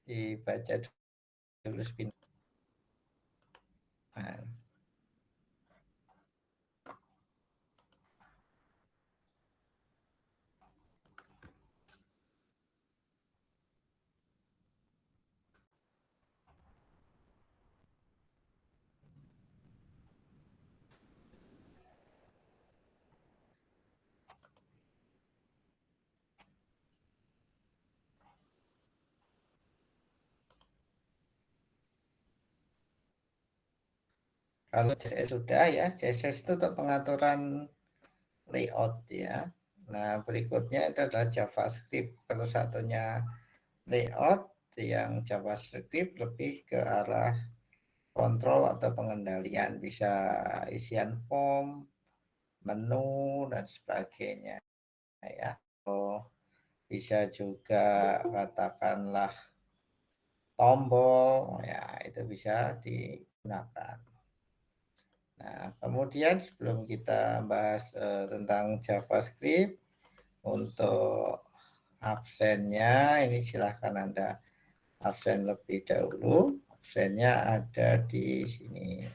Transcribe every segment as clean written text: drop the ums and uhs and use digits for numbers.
dibaca dulu sepintas. Nah, kalau CSS sudah ya, CSS itu untuk pengaturan layout ya. Nah, berikutnya itu adalah JavaScript. Kalau satunya layout, yang JavaScript lebih ke arah kontrol atau pengendalian, bisa isian form, menu, dan sebagainya ya. Bisa juga katakanlah tombol, ya itu bisa digunakan. Nah, kemudian sebelum kita bahas tentang JavaScript, untuk absennya ini silahkan Anda absen lebih dahulu. Absennya ada di sini.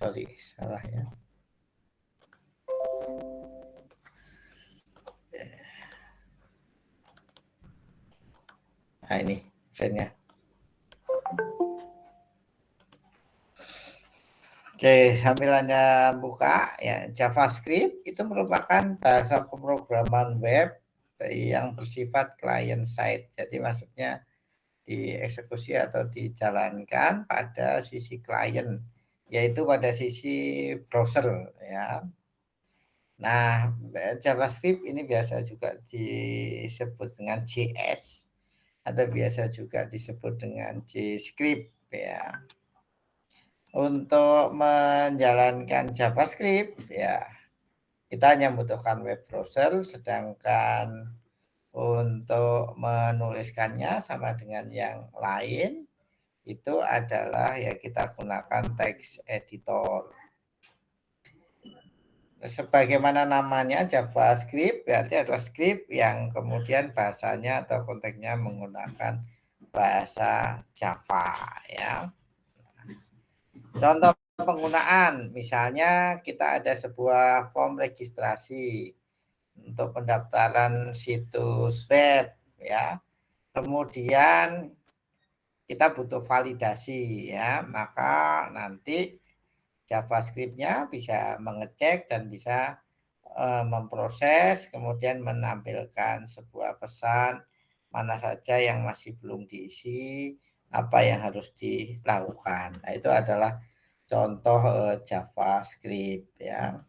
Sorry, salah ya. Nah, ini absennya. Oke, sambil Anda buka ya, JavaScript itu merupakan bahasa pemrograman web yang bersifat client side. Jadi maksudnya dieksekusi atau dijalankan pada sisi klien, yaitu pada sisi browser ya. Nah, JavaScript ini biasa juga disebut dengan JS atau biasa juga disebut dengan JScript ya. Untuk menjalankan JavaScript ya, kita hanya membutuhkan web browser, sedangkan untuk menuliskannya sama dengan yang lain itu adalah ya kita gunakan text editor. Sebagaimana namanya JavaScript berarti adalah script yang kemudian bahasanya atau konteksnya menggunakan bahasa Java ya. Contoh penggunaan, misalnya kita ada sebuah form registrasi untuk pendaftaran situs web ya. Kemudian kita butuh validasi ya, maka nanti JavaScript-nya bisa mengecek dan bisa memproses, kemudian menampilkan sebuah pesan mana saja yang masih belum diisi, apa yang harus dilakukan. Nah, itu adalah contoh JavaScript ya.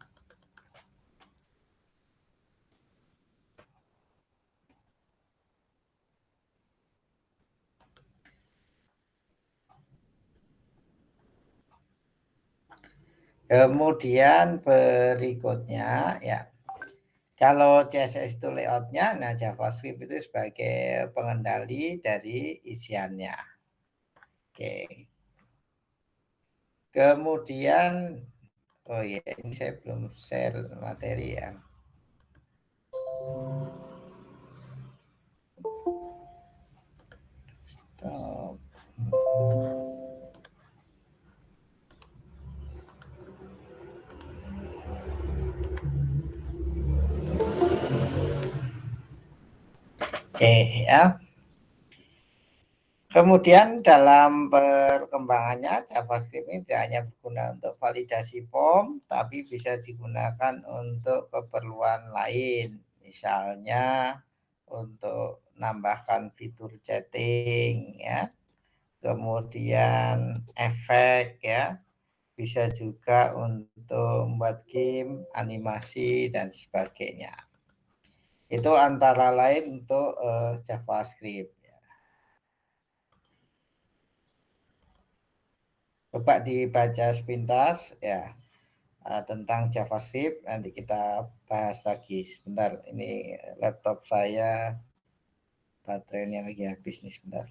Kemudian berikutnya ya, kalau CSS itu layoutnya, nah JavaScript itu sebagai pengendali dari isiannya. Oke. Kemudian, oh ya, ini saya belum share materi ya. Stop. Oke ya. Kemudian dalam perkembangannya JavaScript ini tidak hanya berguna untuk validasi form, tapi bisa digunakan untuk keperluan lain. Misalnya untuk nambahkan fitur chatting ya. Kemudian efek ya. Bisa juga untuk membuat game, animasi dan sebagainya. Itu antara lain untuk JavaScript. Coba dibaca sepintas ya tentang JavaScript, nanti kita bahas lagi. Sebentar, ini laptop saya baterainya lagi habis nih sebentar.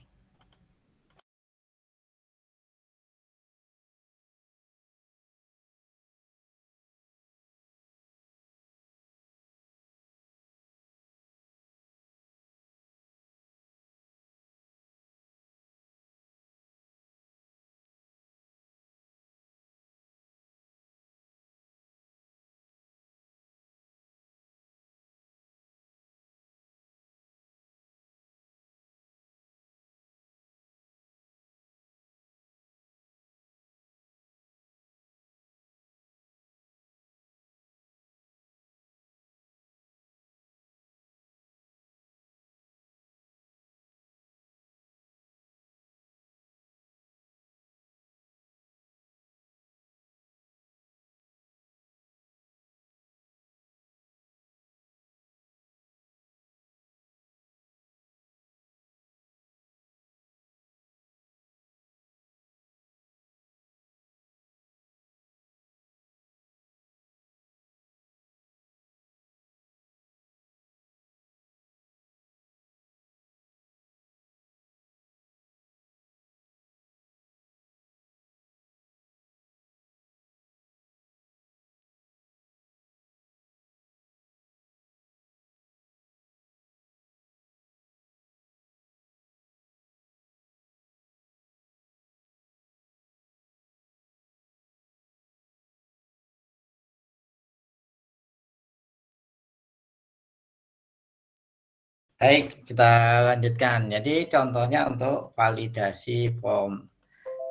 Baik, kita lanjutkan. Jadi contohnya untuk validasi form.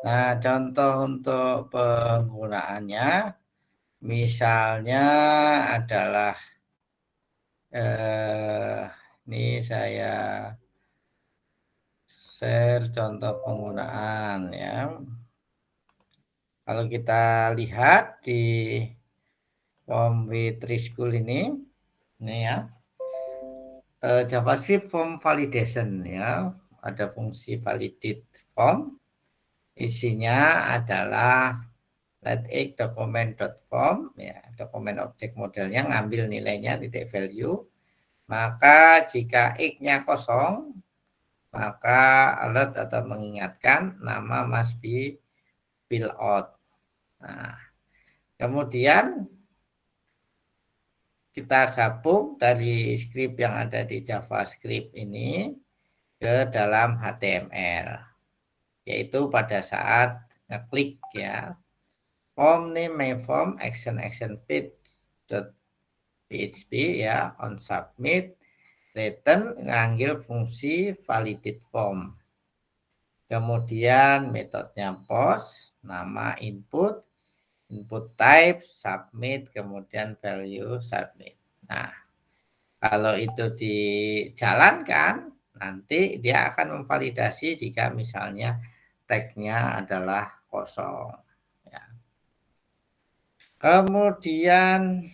Nah, contoh untuk penggunaannya misalnya adalah eh, ini saya share contoh penggunaan ya. Kalau kita lihat di form W3School ini ya, JavaScript form validation ya, ada fungsi validate form, isinya adalah let x document.form ya, dokumen objek modelnya ngambil nilainya titik value, maka jika x-nya kosong, maka alert atau mengingatkan nama must be fill out. Nah, kemudian kita gabung dari script yang ada di JavaScript ini ke dalam HTML, yaitu pada saat ngeklik ya, form name my form action page PHP ya, on submit return ngambil fungsi validate form. Kemudian metodenya post, nama input, input type, submit, kemudian value submit. Nah, kalau itu dijalankan, nanti dia akan memvalidasi jika misalnya tag-nya adalah kosong. Ya. Kemudian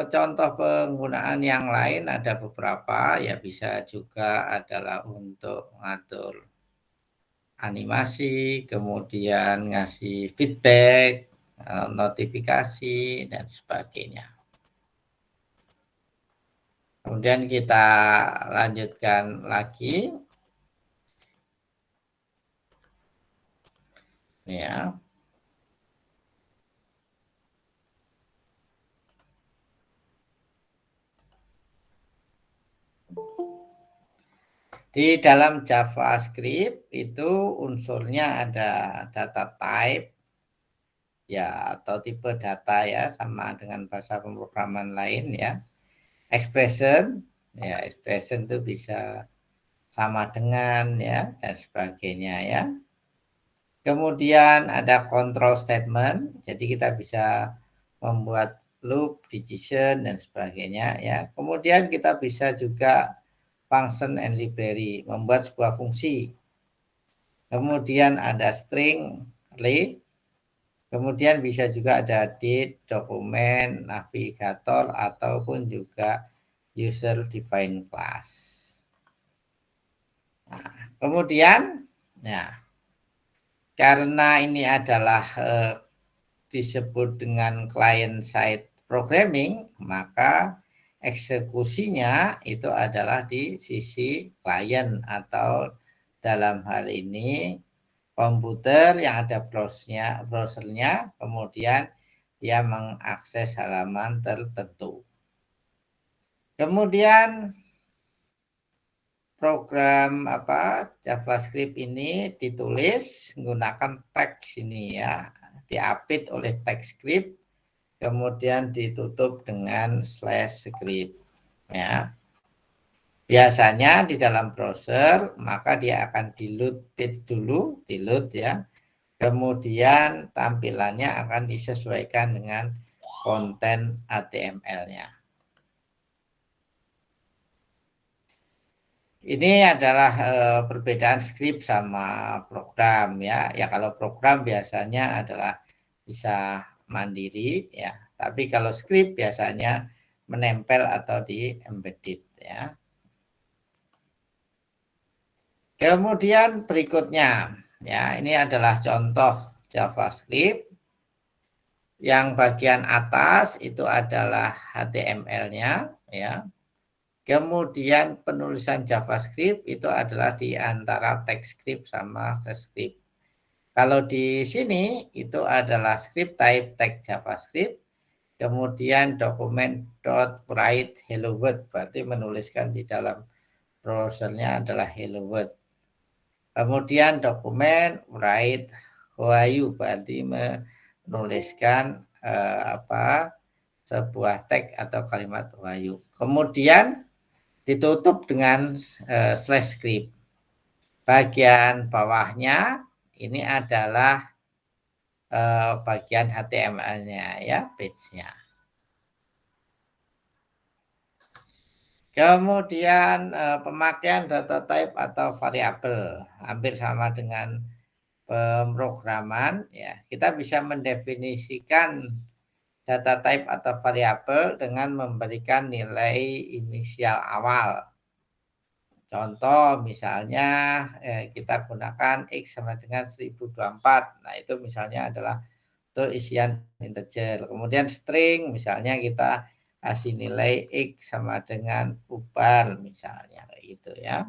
contoh penggunaan yang lain ada beberapa, ya bisa juga adalah untuk mengatur animasi, kemudian ngasih feedback, notifikasi, dan sebagainya. Kemudian kita lanjutkan lagi. Ya. Di dalam JavaScript itu unsurnya ada data type ya, atau tipe data ya, sama dengan bahasa pemrograman lain ya. Expression ya, expression itu bisa sama dengan ya, dan sebagainya ya. Kemudian ada control statement, jadi kita bisa membuat loop, decision, dan sebagainya ya. Kemudian kita bisa juga function and library, membuat sebuah fungsi. Kemudian ada string, array, kemudian bisa juga ada date, dokumen, navigator, ataupun juga user defined class. Nah, kemudian, ya, karena ini adalah disebut dengan client side programming, maka eksekusinya itu adalah di sisi klien atau dalam hal ini komputer yang ada browsernya, kemudian dia mengakses halaman tertentu. Kemudian program JavaScript ini ditulis menggunakan teks ini ya, diapit oleh TypeScript, kemudian ditutup dengan /script ya. Biasanya di dalam browser maka dia akan diload ya. Kemudian tampilannya akan disesuaikan dengan konten HTML-nya. Ini adalah perbedaan script sama program ya. Ya kalau program biasanya adalah bisa mandiri ya. Tapi kalau script biasanya menempel atau di embedded ya. Kemudian berikutnya ya, ini adalah contoh JavaScript. Yang bagian atas itu adalah HTML-nya ya. Kemudian penulisan JavaScript itu adalah di antara TypeScript sama JavaScript. Kalau di sini itu adalah script type tag JavaScript, kemudian dokumen.write hello world, berarti menuliskan di dalam browsernya adalah hello world. Kemudian dokumen write how are you, berarti menuliskan sebuah tag atau kalimat how are you. Kemudian ditutup dengan slash script. Bagian bawahnya ini adalah bagian HTML-nya ya, page-nya. Kemudian pemakaian data type atau variabel hampir sama dengan pemrograman ya. Kita bisa mendefinisikan data type atau variabel dengan memberikan nilai inisial awal. Contoh misalnya kita gunakan X sama dengan 1024. Nah, itu misalnya adalah untuk isian integer. Kemudian string misalnya kita kasih nilai X sama dengan bubar misalnya kayak gitu ya.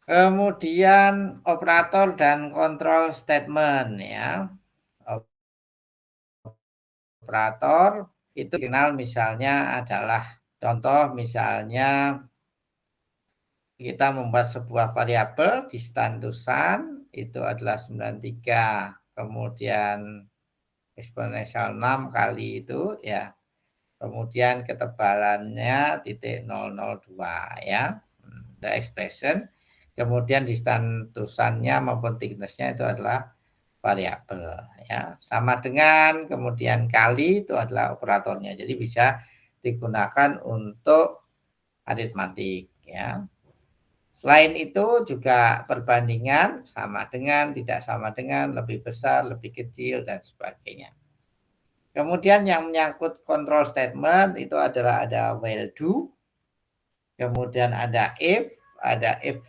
Kemudian operator dan kontrol statement ya. Operator itu dikenal misalnya adalah contoh misalnya kita membuat sebuah variabel di standusan itu adalah 93, kemudian eksponensial 6 kali itu ya. Kemudian ketebalannya titik 002 ya. The expression. Kemudian di standusannya maupun thickness-nya itu adalah variabel ya. Sama dengan kemudian kali itu adalah operatornya. Jadi bisa digunakan untuk aritmatik ya. Selain itu juga perbandingan sama dengan, tidak sama dengan, lebih besar, lebih kecil dan sebagainya. Kemudian yang menyangkut control statement itu adalah ada while do, kemudian ada if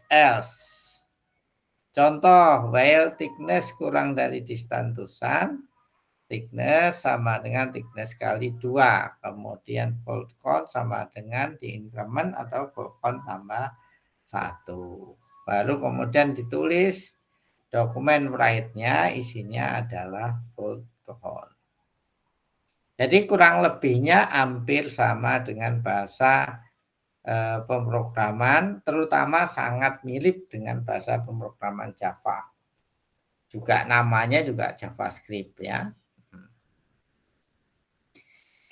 else. Contoh, while thickness kurang dari distantusan, thickness sama dengan thickness kali 2. Kemudian fold count sama dengan di increment atau fold count tambah 1. Baru kemudian ditulis dokumen write-nya isinya adalah fold count. Jadi kurang lebihnya hampir sama dengan bahasa pemrograman, terutama sangat mirip dengan bahasa pemrograman Java. Juga namanya juga JavaScript ya.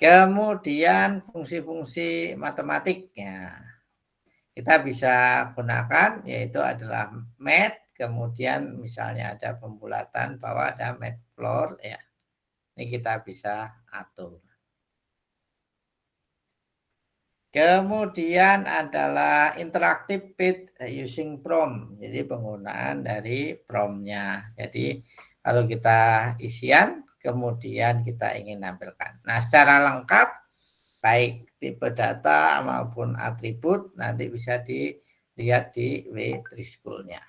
Kemudian fungsi-fungsi matematiknya kita bisa gunakan yaitu adalah math, kemudian misalnya ada pembulatan bahwa ada math floor ya. Ini kita bisa atur. Kemudian adalah interactive with using prompt. Jadi penggunaan dari prompt-nya. Jadi kalau kita isian, kemudian kita ingin tampilkan. Nah, secara lengkap, baik tipe data maupun atribut, nanti bisa dilihat di W3 School-nya.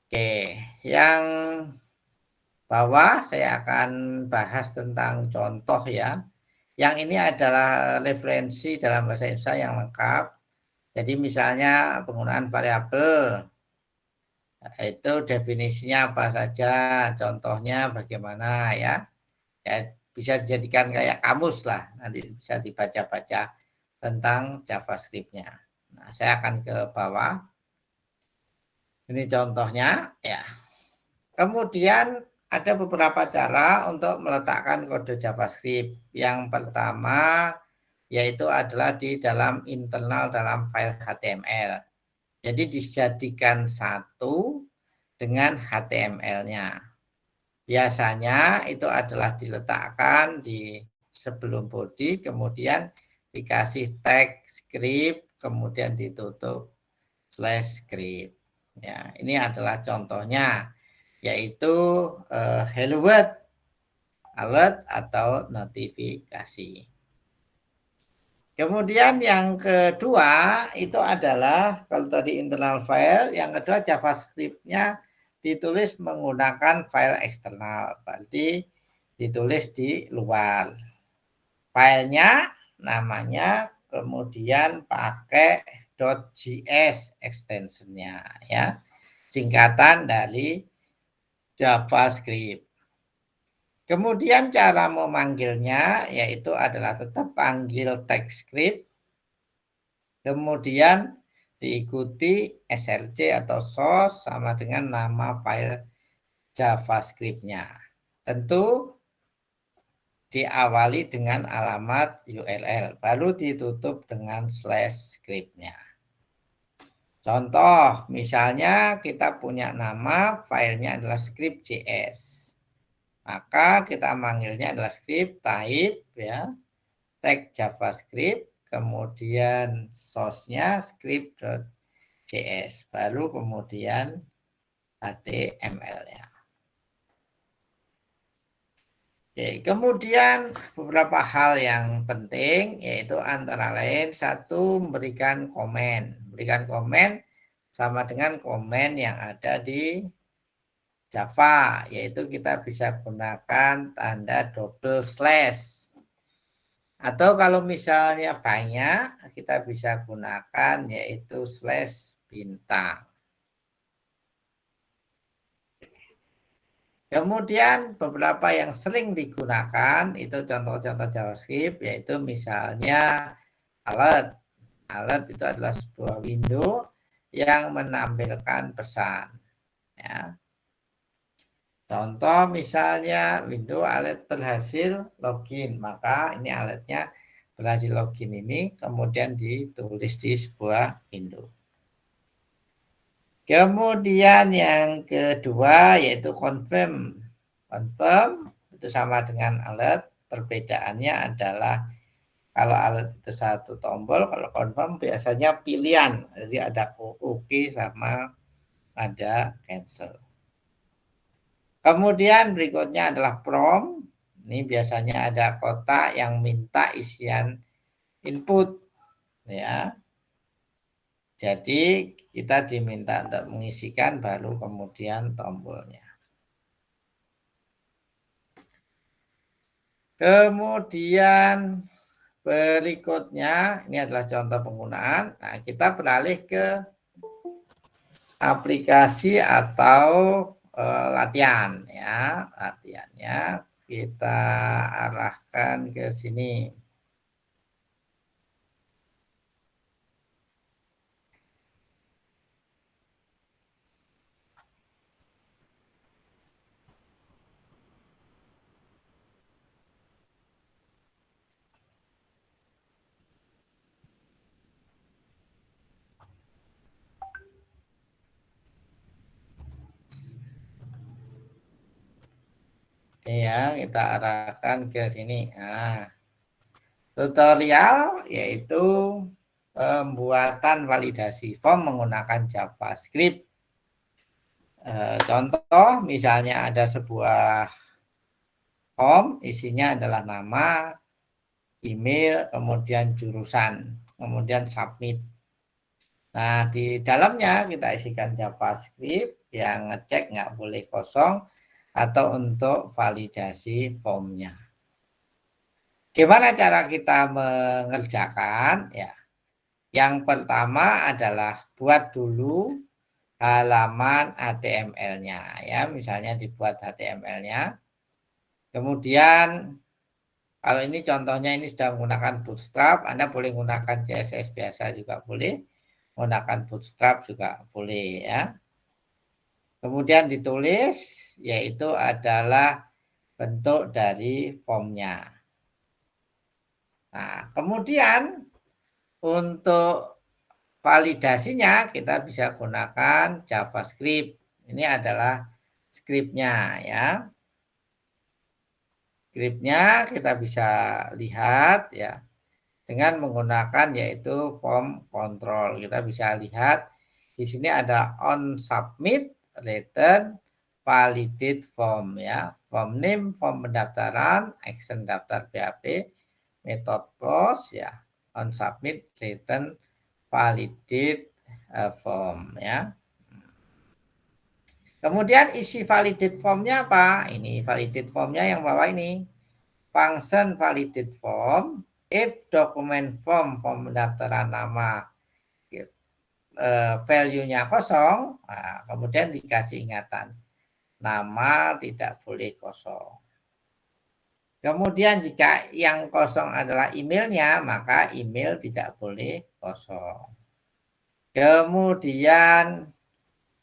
Oke, yang bawah saya akan bahas tentang contoh ya. Yang ini adalah referensi dalam bahasa Indonesia yang lengkap. Jadi misalnya penggunaan variabel, itu definisinya apa saja, contohnya bagaimana ya. Ya bisa dijadikan kayak kamus lah, nanti bisa dibaca-baca tentang JavaScript-nya. Nah, saya akan ke bawah. Ini contohnya ya. Kemudian ada beberapa cara untuk meletakkan kode JavaScript. Yang pertama yaitu adalah di dalam internal dalam file HTML. Jadi dijadikan satu dengan HTML-nya. Biasanya itu adalah diletakkan di sebelum body, kemudian dikasih tag script, kemudian ditutup slash script. Ya, ini adalah contohnya, yaitu hello world, alert atau notifikasi. Kemudian yang kedua itu adalah kalau tadi internal file, yang kedua JavaScript-nya ditulis menggunakan file eksternal, berarti ditulis di luar. Filenya namanya kemudian pakai .js extensionnya ya, singkatan dari JavaScript. Kemudian cara memanggilnya yaitu adalah tetap panggil TypeScript, kemudian diikuti src atau source sama dengan nama file JavaScript-nya. Tentu diawali dengan alamat URL, baru ditutup dengan /script-nya. Contoh, misalnya kita punya nama, filenya adalah script.js. Maka kita manggilnya adalah script type, ya, tag JavaScript, kemudian source-nya script.js, baru kemudian HTML-nya. Oke, kemudian beberapa hal yang penting yaitu antara lain satu, memberikan komen. Memberikan komen sama dengan komen yang ada di Java, yaitu kita bisa gunakan tanda double slash. Atau kalau misalnya banyak, kita bisa gunakan yaitu slash bintang. Kemudian beberapa yang sering digunakan itu contoh-contoh JavaScript, yaitu misalnya alert. Alert itu adalah sebuah window yang menampilkan pesan. Ya. Contoh misalnya window alert berhasil login, maka ini alertnya berhasil login ini kemudian ditulis di sebuah window. Kemudian yang kedua yaitu confirm. Confirm itu sama dengan alert, perbedaannya adalah kalau alert itu satu tombol, kalau confirm biasanya pilihan. Jadi ada OK sama ada cancel. Kemudian berikutnya adalah prompt. Ini biasanya ada kotak yang minta isian input, ya. Jadi kita diminta untuk mengisikan baru kemudian tombolnya. Kemudian berikutnya ini adalah contoh penggunaan. Nah, kita beralih ke aplikasi atau latihan, ya. Latihannya kita arahkan ke sini. Ya, kita arahkan ke sini. Nah, tutorial yaitu pembuatan validasi form menggunakan JavaScript. Contoh misalnya ada sebuah form, isinya adalah nama, email, kemudian jurusan, kemudian submit. Nah, di dalamnya kita isikan JavaScript yang ngecek nggak boleh kosong atau untuk validasi formnya. Gimana cara kita mengerjakan? Ya, yang pertama adalah buat dulu halaman HTML-nya, ya, misalnya dibuat HTML-nya. Kemudian kalau ini contohnya ini sudah menggunakan Bootstrap, Anda boleh menggunakan CSS biasa juga boleh, menggunakan Bootstrap juga boleh, ya. Kemudian ditulis, yaitu adalah bentuk dari formnya. Nah, kemudian untuk validasinya kita bisa gunakan JavaScript. Ini adalah script-nya, ya. Script-nya kita bisa lihat, ya, dengan menggunakan yaitu form control. Kita bisa lihat di sini ada on submit return validate form, ya. Form name, form pendaftaran, action daftar PHP, method post, ya. On submit return validate form, ya. Kemudian isi validate formnya apa? Ini validate formnya yang bawah ini. Function validate form if document form pendaftaran nama value-nya kosong, nah, kemudian dikasih ingatan nama tidak boleh kosong. Kemudian jika yang kosong adalah emailnya, maka email tidak boleh kosong. Kemudian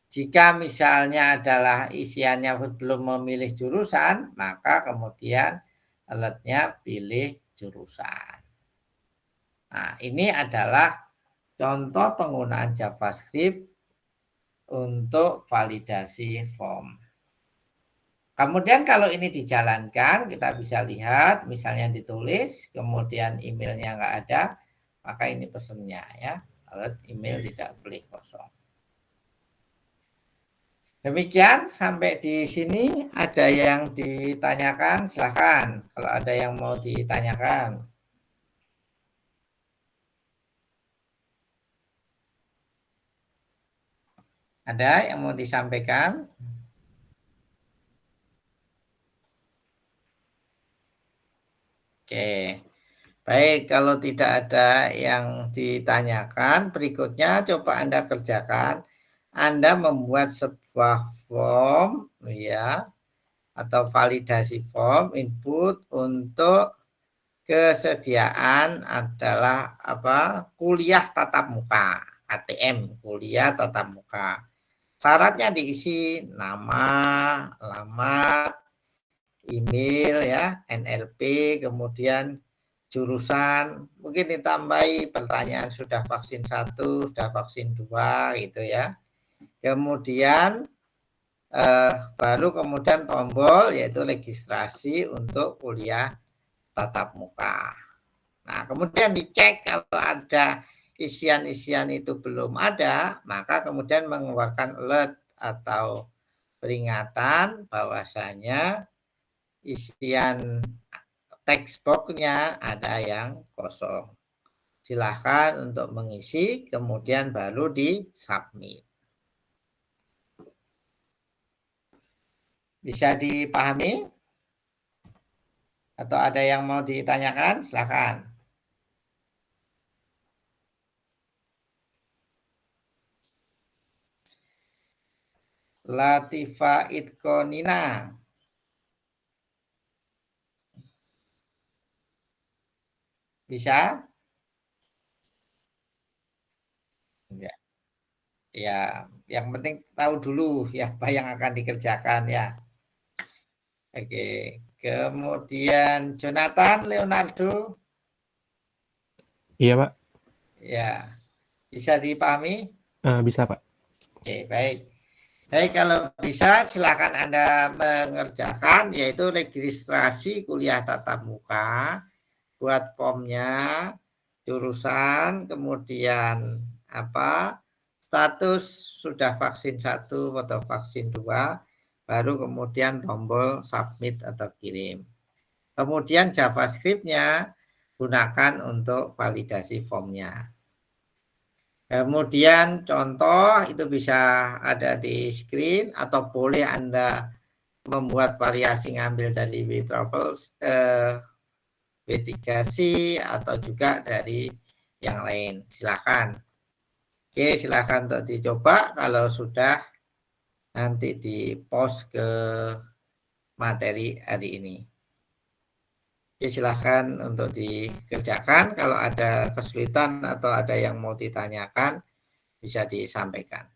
jika misalnya adalah isiannya belum memilih jurusan, maka kemudian alertnya pilih jurusan. Nah, ini adalah contoh penggunaan JavaScript untuk validasi form. Kemudian kalau ini dijalankan, kita bisa lihat misalnya ditulis, kemudian emailnya nggak ada, maka ini pesennya ya. Alert email tidak boleh kosong. Demikian sampai di sini ada yang ditanyakan, silahkan kalau ada yang mau ditanyakan. Ada yang mau disampaikan? Oke. Baik, kalau tidak ada yang ditanyakan, berikutnya coba Anda kerjakan. Anda membuat sebuah form ya atau validasi form input untuk kesediaan adalah kuliah tatap muka, KTM, kuliah tatap muka. Syaratnya diisi nama, alamat, email ya, NLP, kemudian jurusan, mungkin ditambahi pertanyaan sudah vaksin 1, sudah vaksin 2 gitu ya. Kemudian baru kemudian tombol yaitu registrasi untuk kuliah tatap muka. Nah, kemudian dicek kalau ada isian-isian itu belum ada, maka kemudian mengeluarkan alert atau peringatan bahwasanya isian text box-nya ada yang kosong. Silahkan untuk mengisi, kemudian baru di-submit. Bisa dipahami? Atau ada yang mau ditanyakan? Silahkan. Latifa Itkonina. Bisa? Enggak. Ya, yang penting tahu dulu ya apa yang akan dikerjakan ya. Oke. Kemudian Jonathan Leonardo. Iya, Pak. Ya, bisa dipahami? Bisa, Pak. Oke, baik. Baik, kalau bisa silakan Anda mengerjakan yaitu registrasi kuliah tatap muka, buat formnya, jurusan, kemudian status sudah vaksin 1 atau vaksin 2, baru kemudian tombol submit atau kirim. Kemudian JavaScript-nya gunakan untuk validasi formnya. Kemudian contoh itu bisa ada di screen atau boleh Anda membuat variasi ngambil dari WTravels, W3C atau juga dari yang lain. Silakan. Oke, silakan untuk dicoba kalau sudah nanti di post ke materi hari ini. Oke, silahkan untuk dikerjakan. Kalau ada kesulitan atau ada yang mau ditanyakan, bisa disampaikan.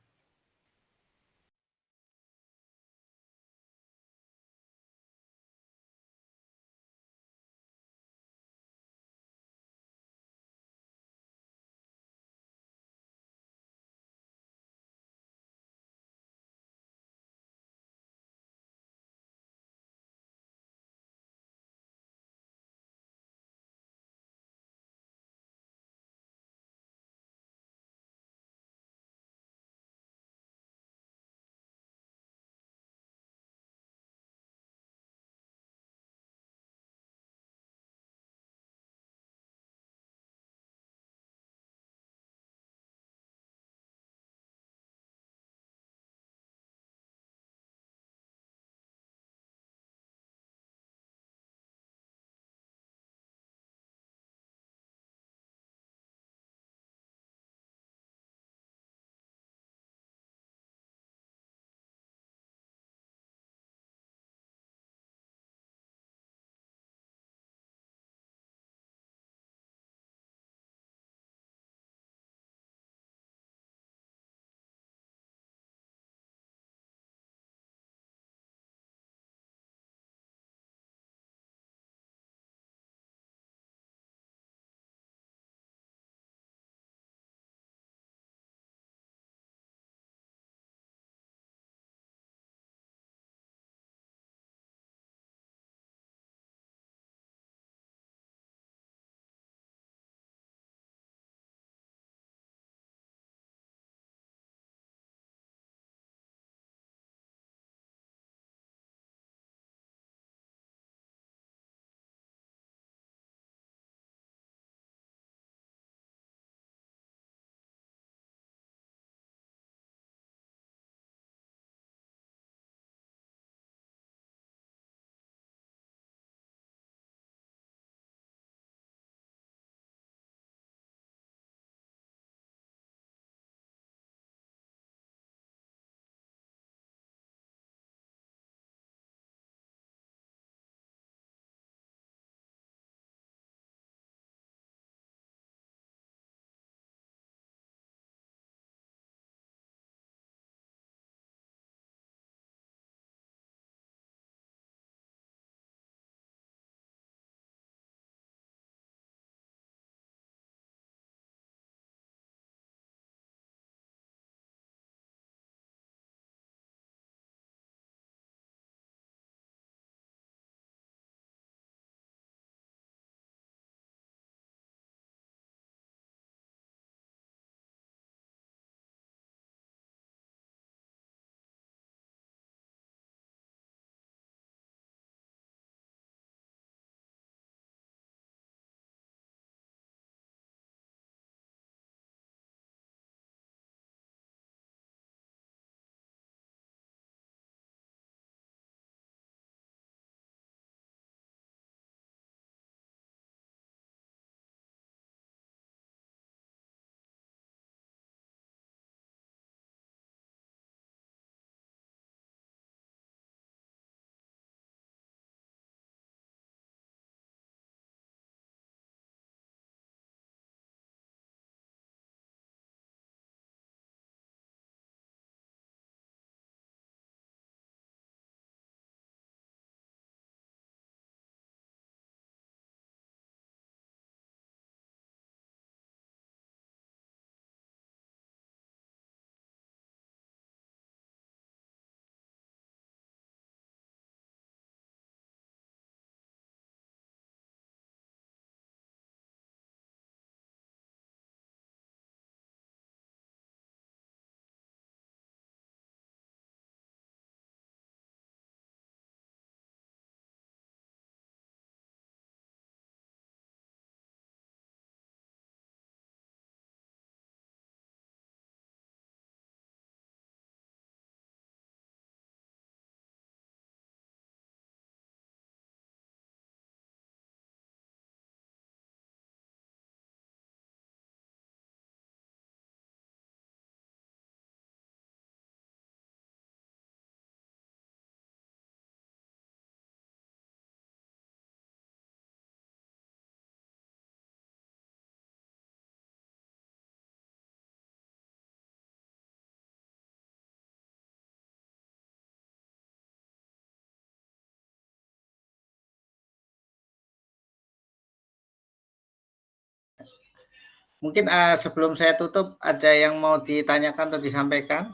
Mungkin sebelum saya tutup, ada yang mau ditanyakan atau disampaikan?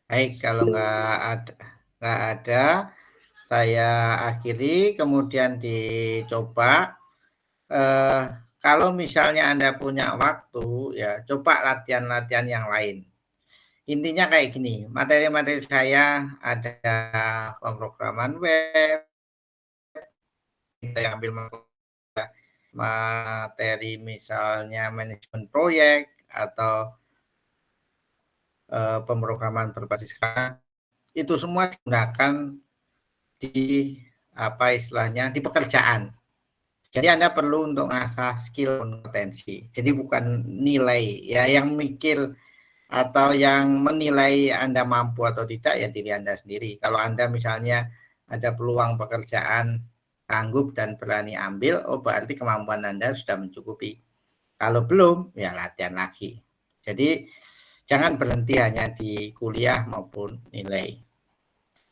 Baik, kalau nggak ada, saya akhiri, kemudian dicoba. Kalau misalnya Anda punya waktu, ya coba latihan-latihan yang lain. Intinya kayak gini, materi-materi saya ada pemrograman web, kita yang ambil materi misalnya manajemen proyek atau pemrograman berbasis itu semua digunakan di apa istilahnya di pekerjaan. Jadi Anda perlu untuk ngasah skill kompetensi. Jadi bukan nilai ya yang mikir atau yang menilai Anda mampu atau tidak ya diri Anda sendiri. Kalau Anda misalnya ada peluang pekerjaan sanggup dan berani ambil, oh berarti kemampuan Anda sudah mencukupi. Kalau belum, ya latihan lagi. Jadi jangan berhenti hanya di kuliah maupun nilai.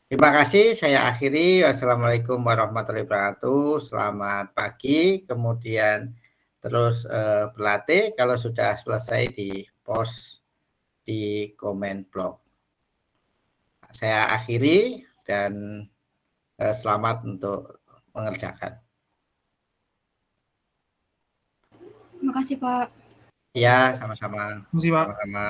Terima kasih, saya akhiri. Wassalamualaikum warahmatullahi wabarakatuh. Selamat pagi, kemudian terus berlatih. Kalau sudah selesai di post di komen blog. Saya akhiri dan selamat untuk mengerjakan. Terima kasih, Pak. Ya, sama-sama. Terima kasih, Pak. Sama-sama.